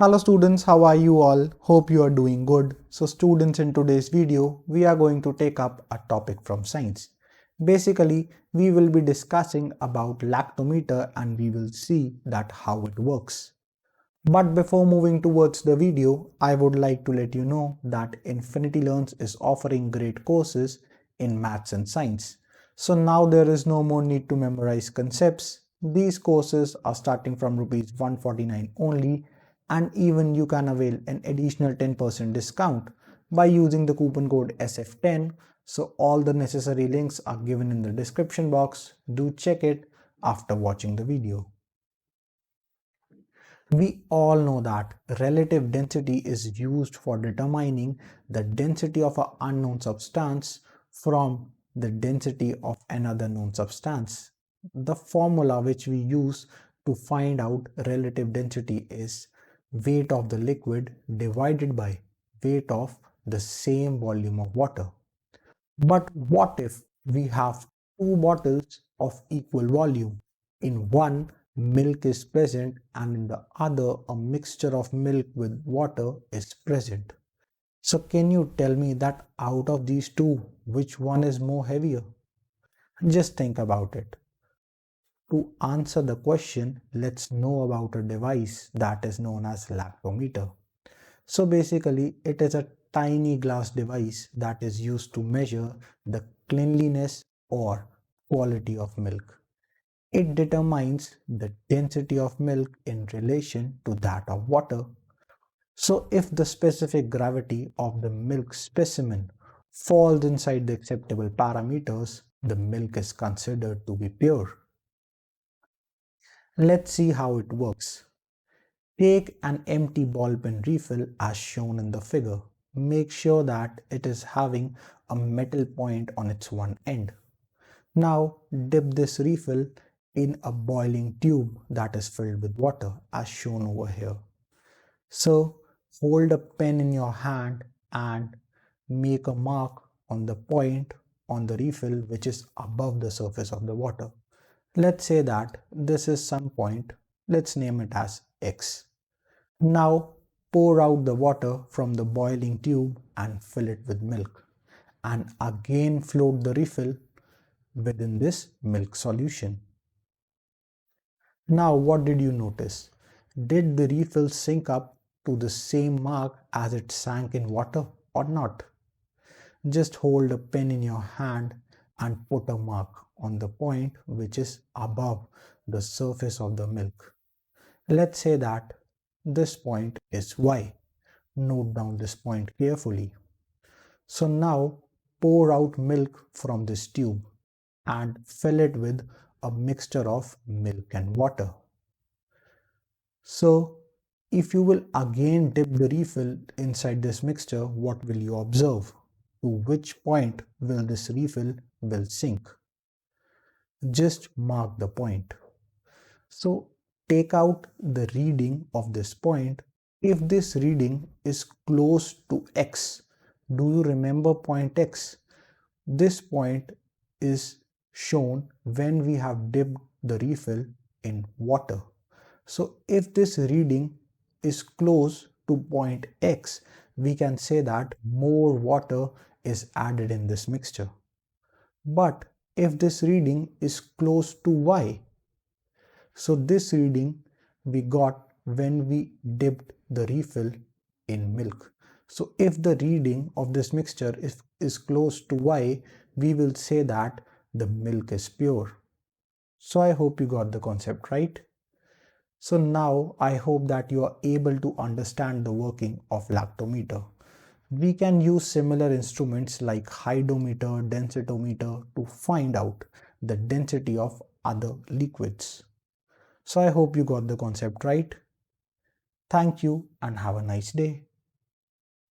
Hello students, how are you all? Hope you are doing good. So students, in today's video, we are going to take up a topic from science. Basically, we will be discussing about lactometer and we will see that how it works. But before moving towards the video, I would like to let you know that Infinity Learns is offering great courses in maths and science. So now there is no more need to memorize concepts. These courses are starting from rupees 149 only, and even you can avail an additional 10% discount by using the coupon code SF10. So all the necessary links are given in the description box. Do check it after watching the video. We all know that relative density is used for determining the density of an unknown substance from the density of another known substance. The formula which we use to find out relative density is weight of the liquid divided by weight of the same volume of water. But what if we have two bottles of equal volume? In one, milk is present and in the other, a mixture of milk with water is present. So can you tell me that out of these two, which one is more heavier? Just think about it. To answer the question, let's know about a device that is known as lactometer. So basically, it is a tiny glass device that is used to measure the cleanliness or quality of milk. It determines the density of milk in relation to that of water. So if the specific gravity of the milk specimen falls inside the acceptable parameters, the milk is considered to be pure. Let's see how it works. Take an empty ball pen refill as shown in the figure. Make sure that it is having a metal point on its one end. Now dip this refill in a boiling tube that is filled with water as shown over here. So hold a pen in your hand and make a mark on the point on the refill which is above the surface of the water. Let's say that this is some point. Let's name it as X. Now pour out the water from the boiling tube and fill it with milk, and again float the refill within this milk solution. Now what did you notice? Did the refill sink up to the same mark as it sank in water or not? Just hold a pen in your hand and put a mark on the point which is above the surface of the milk. Let's say that this point is Y. Note down this point carefully. So now pour out milk from this tube and fill it with a mixture of milk and water. So if you will again dip the refill inside this mixture, what will you observe? To which point will this refill will sink? Just mark the point. So take out the reading of this point. If this reading is close to X, do you remember point X? This point is shown when we have dipped the refill in water. So if this reading is close to point X, we can say that more water is added in this mixture. But if this reading is close to Y, so this reading we got when we dipped the refill in milk. So if the reading of this mixture is close to Y, we will say that the milk is pure. So I hope you got the concept right. So now I hope that you are able to understand the working of lactometer. We can use similar instruments like hydrometer, densitometer to find out the density of other liquids. So I hope you got the concept right. Thank you and have a nice day.